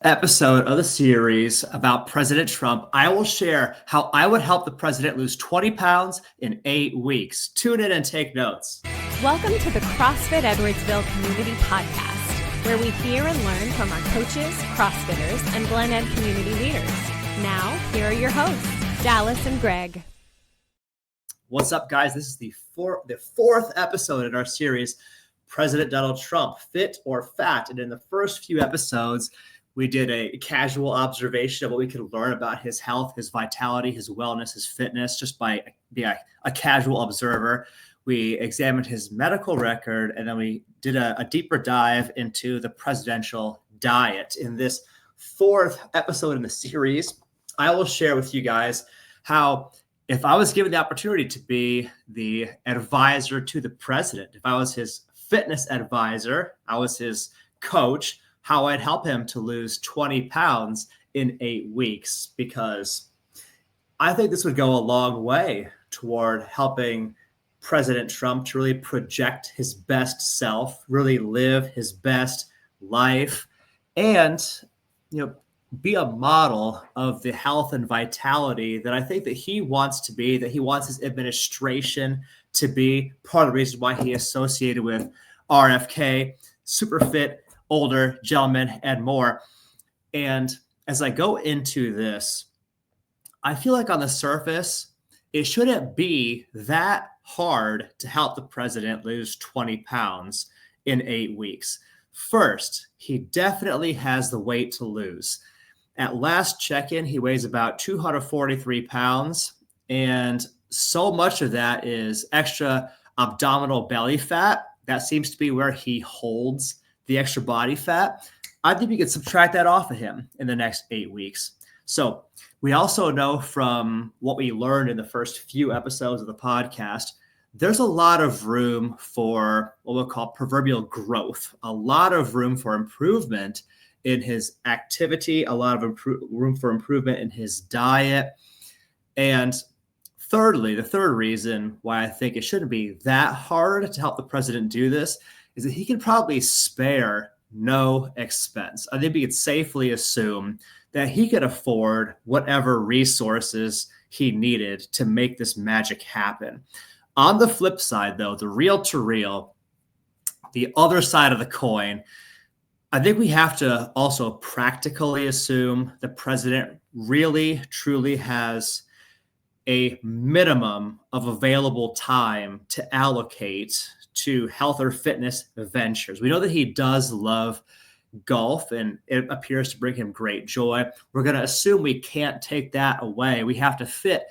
Episode of the series about President Trump, I will share how I would help the president lose 20 pounds in 8 weeks. Tune in and take notes. Welcome to the CrossFit Edwardsville Community Podcast, where we hear and learn from our coaches, CrossFitters, and Glen Ed community leaders. Now, here are your hosts, Dallas and Greg. What's up, guys? This is the fourth episode in our series, President Donald Trump, Fit or Fat. And in the first few episodes, we did a casual observation of what we could learn about his health, his vitality, his wellness, his fitness, just by being a casual observer. We examined his medical record, and then we did a deeper dive into the presidential diet. In this fourth episode in the series, I will share with you guys how, if I was given the opportunity to be the advisor to the president, if I was his fitness advisor, I was his coach, how I'd help him to lose 20 pounds in 8 weeks, because I think this would go a long way toward helping President Trump to really project his best self, really live his best life, and, be a model of the health and vitality that I think that he wants to be, that he wants his administration to be. Part of the reason why he associated with RFK, super fit, older gentlemen, and more. And as I go into this, I feel like on the surface, it shouldn't be that hard to help the president lose 20 pounds in 8 weeks. First, he definitely has the weight to lose. At last check-in, he weighs about 243 pounds, and so much of that is extra abdominal belly fat. That seems to be where he holds the extra body fat. I think we could subtract that off of him in the next 8 weeks. So we also know from what we learned in the first few episodes of the podcast, there's a lot of room for what we'll call proverbial growth, a lot of room for improvement in his activity, a lot of room for improvement in his diet. And thirdly, the third reason why I think it shouldn't be that hard to help the president do this is that he can probably spare no expense. I think we could safely assume that he could afford whatever resources he needed to make this magic happen. On the flip side, though, the real to real, the other side of the coin, I think we have to also practically assume the president really, truly has a minimum of available time to allocate to health or fitness ventures. We know that he does love golf, and it appears to bring him great joy. We're going to assume we can't take that away. We have to fit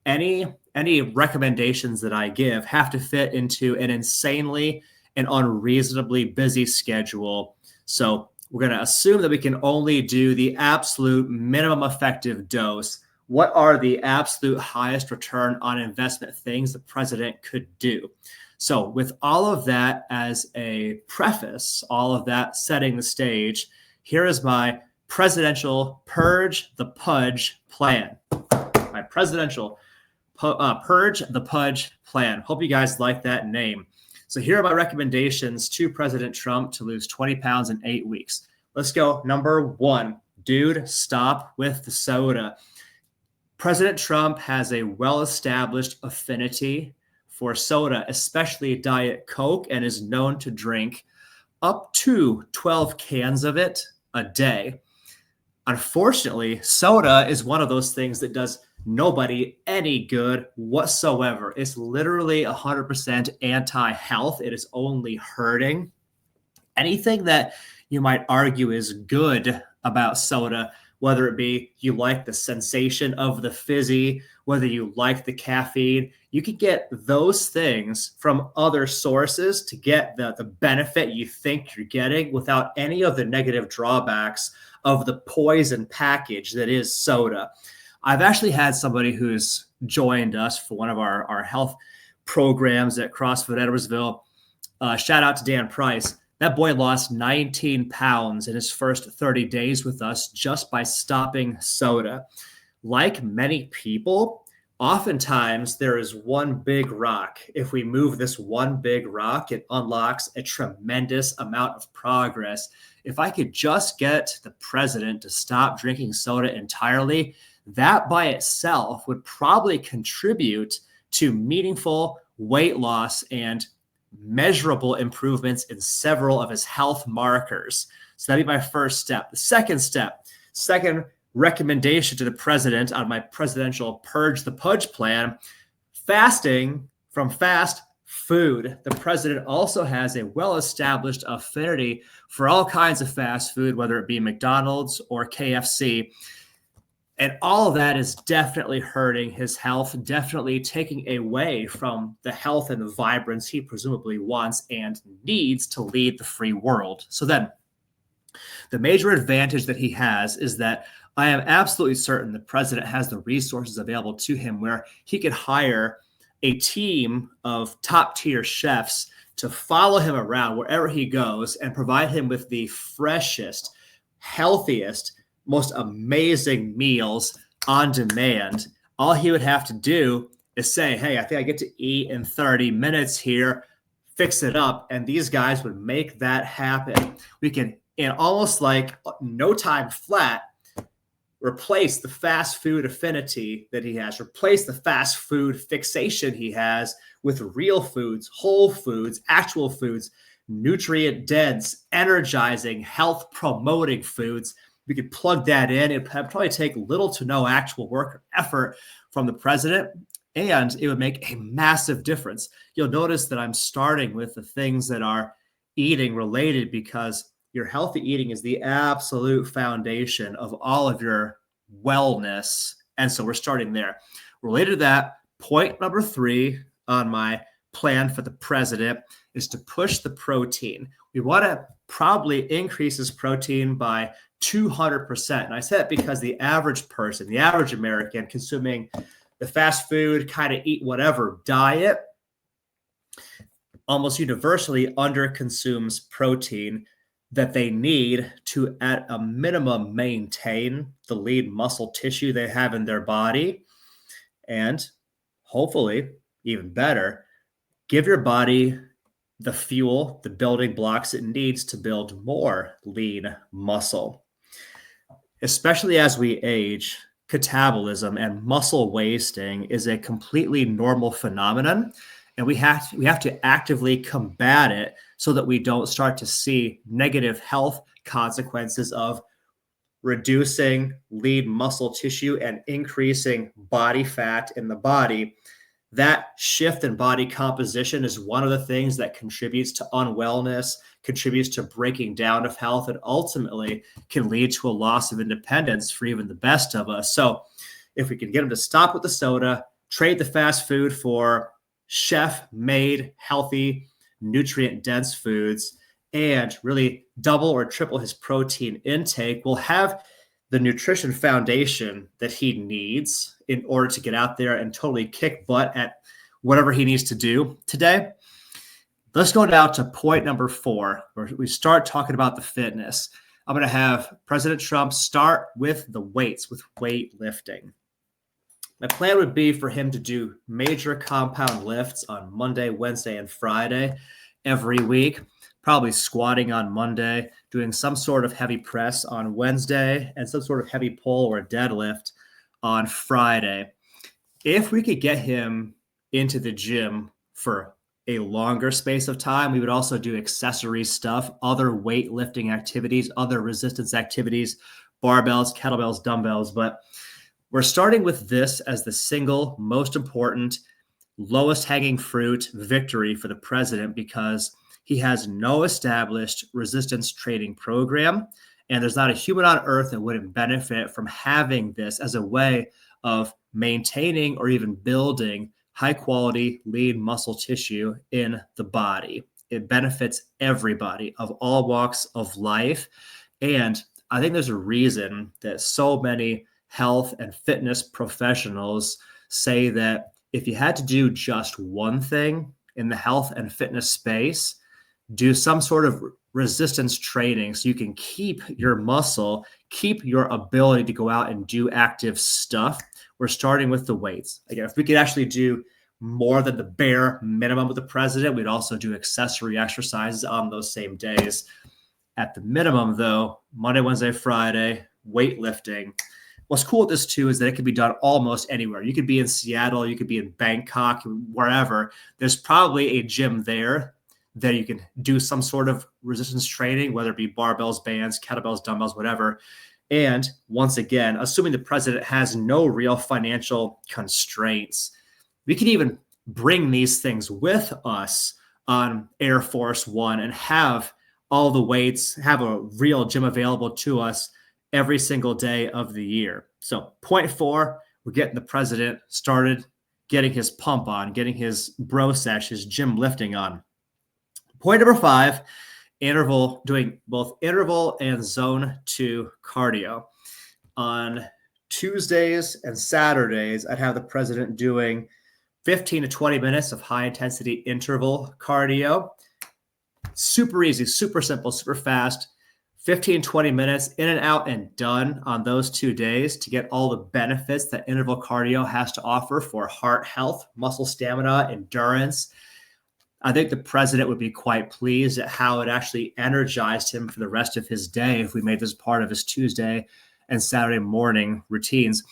any recommendations that I give have to fit into an insanely and unreasonably busy schedule. So we're going to assume that we can only do the absolute minimum effective dose. What are the absolute highest return on investment things the president could do? So with all of that as a preface, all of that setting the stage, here is my presidential Purge the Pudge plan. My presidential Purge the Pudge plan. Hope you guys like that name. So here are my recommendations to President Trump to lose 20 pounds in 8 weeks. Let's go. Number 1, dude, stop with the soda. President Trump has a well-established affinity for soda, especially Diet Coke, and is known to drink up to 12 cans of it a day. Unfortunately, soda is one of those things that does nobody any good whatsoever. It's literally 100% anti-health. It is only hurting. Anything that you might argue is good about soda, whether it be you like the sensation of the fizzy, whether you like the caffeine, you can get those things from other sources to get the benefit you think you're getting without any of the negative drawbacks of the poison package that is soda. I've actually had somebody who's joined us for one of our health programs at CrossFit Edwardsville. Shout out to Dan Price. That boy lost 19 pounds in his first 30 days with us just by stopping soda. Like many people, oftentimes there is one big rock. If we move this one big rock, it unlocks a tremendous amount of progress. If I could just get the president to stop drinking soda entirely, that by itself would probably contribute to meaningful weight loss and measurable improvements in several of his health markers. So that'd be my first step. The second recommendation to the president on my presidential Purge the Pudge plan, fasting from fast food. The president also has a well-established affinity for all kinds of fast food, whether it be McDonald's or KFC. And all of that is definitely hurting his health, definitely taking away from the health and the vibrance he presumably wants and needs to lead the free world. So then, the major advantage that he has is that I am absolutely certain the president has the resources available to him where he could hire a team of top-tier chefs to follow him around wherever he goes and provide him with the freshest, healthiest, most amazing meals on demand. All he would have to do is say, hey, I think I get to eat in 30 minutes here, fix it up, and these guys would make that happen. We can, in almost like no time flat, replace the fast food affinity that he has, replace the fast food fixation he has with real foods, whole foods, actual foods, nutrient dense, energizing, health promoting foods. We could plug that in. It'd probably take little to no actual work or effort from the president, and it would make a massive difference. You'll notice that I'm starting with the things that are eating related because your healthy eating is the absolute foundation of all of your wellness. And so we're starting there. Related to that, point number 3 on my plan for the president is to push the protein. We want to probably increase his protein by 200%. And I said it because the average person, the average American consuming the fast food, kind of eat whatever diet, almost universally underconsumes protein that they need to, at a minimum, maintain the lean muscle tissue they have in their body. And hopefully, even better, give your body the fuel, the building blocks it needs to build more lean muscle. Especially as we age, catabolism and muscle wasting is a completely normal phenomenon. And we have to actively combat it so that we don't start to see negative health consequences of reducing lean muscle tissue and increasing body fat in the body. That shift in body composition is one of the things that contributes to unwellness, contributes to breaking down of health, and ultimately can lead to a loss of independence for even the best of us. So if we can get them to stop with the soda, trade the fast food for chef-made, healthy, nutrient-dense foods, and really double or triple his protein intake, we'll have the nutrition foundation that he needs in order to get out there and totally kick butt at whatever he needs to do today. Let's go down to point number 4, where we start talking about the fitness. I'm going to have President Trump start with the weights, with weightlifting. My plan would be for him to do major compound lifts on Monday, Wednesday, and Friday every week, probably squatting on Monday, doing some sort of heavy press on Wednesday, and some sort of heavy pull or deadlift on Friday. If we could get him into the gym for a longer space of time, we would also do accessory stuff, other weightlifting activities, other resistance activities, barbells, kettlebells, dumbbells, but we're starting with this as the single most important, lowest hanging fruit victory for the president because he has no established resistance training program. And there's not a human on earth that wouldn't benefit from having this as a way of maintaining or even building high quality lean muscle tissue in the body. It benefits everybody of all walks of life. And I think there's a reason that so many health and fitness professionals say that if you had to do just one thing in the health and fitness space, do some sort of resistance training so you can keep your muscle, keep your ability to go out and do active stuff we're starting with the weights. Again, if we could actually do more than the bare minimum with the president, we'd also do accessory exercises on those same days. At the minimum, though, Monday, Wednesday, Friday, weightlifting. What's cool with this, too, is that it can be done almost anywhere. You could be in Seattle, you could be in Bangkok, wherever. There's probably a gym there that you can do some sort of resistance training, whether it be barbells, bands, kettlebells, dumbbells, whatever. And once again, assuming the president has no real financial constraints, we can even bring these things with us on Air Force One and have all the weights, have a real gym available to us every single day of the year. So point 4, we're getting the president started, getting his pump on, getting his bro sesh, his gym lifting on. Point number 5, interval, doing both interval and zone 2 cardio. On Tuesdays and Saturdays, I'd have the president doing 15 to 20 minutes of high intensity interval cardio. Super easy, super simple, super fast. 15, 20 minutes in and out and done on those 2 days to get all the benefits that interval cardio has to offer for heart health, muscle stamina, endurance. I think the president would be quite pleased at how it actually energized him for the rest of his day if we made this part of his Tuesday and Saturday morning routines.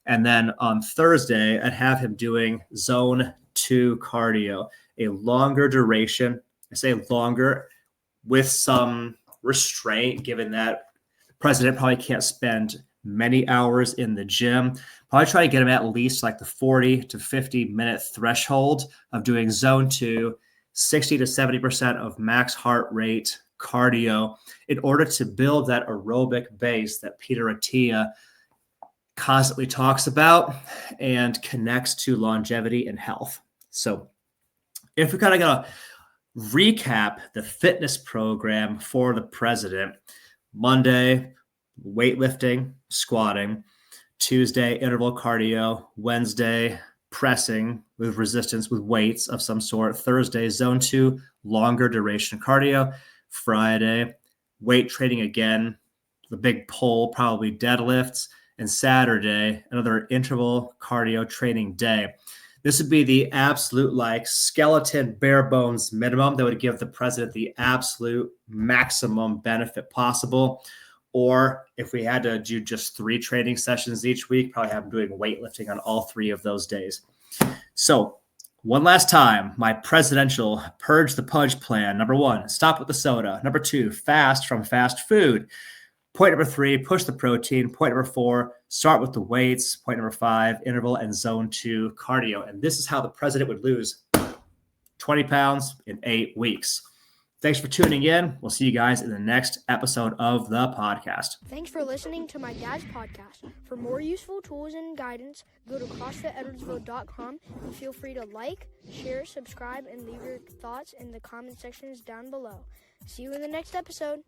And then on Thursday, I'd have him doing zone 2 cardio, a longer duration. I say longer with some restraint, given that the president probably can't spend many hours in the gym. Probably try to get him at least like the 40 to 50 minute threshold of doing zone 2, 60 to 70% of max heart rate cardio in order to build that aerobic base that Peter Attia constantly talks about and connects to longevity and health. So if we kind of got to recap the fitness program for the president, Monday, weightlifting, squatting, Tuesday, interval cardio, Wednesday, pressing with resistance with weights of some sort, Thursday, zone 2, longer duration cardio, Friday, weight training again, the big pull, probably deadlifts, and Saturday, another interval cardio training day. This would be the absolute like skeleton bare bones minimum that would give the president the absolute maximum benefit possible. Or if we had to do just 3 training sessions each week, probably have him doing weightlifting on all 3 of those days. So one last time, my presidential purge the pudge plan. Number 1, stop with the soda. Number 2, fast from fast food. Point number 3, push the protein. Point number 4, start with the weights. Point number 5, interval and zone 2 cardio. And this is how the president would lose 20 pounds in 8 weeks. Thanks for tuning in. We'll see you guys in the next episode of the podcast. Thanks for listening to my dad's podcast. For more useful tools and guidance, go to CrossFitEdwardsville.com and feel free to like, share, subscribe, and leave your thoughts in the comment sections down below. See you in the next episode.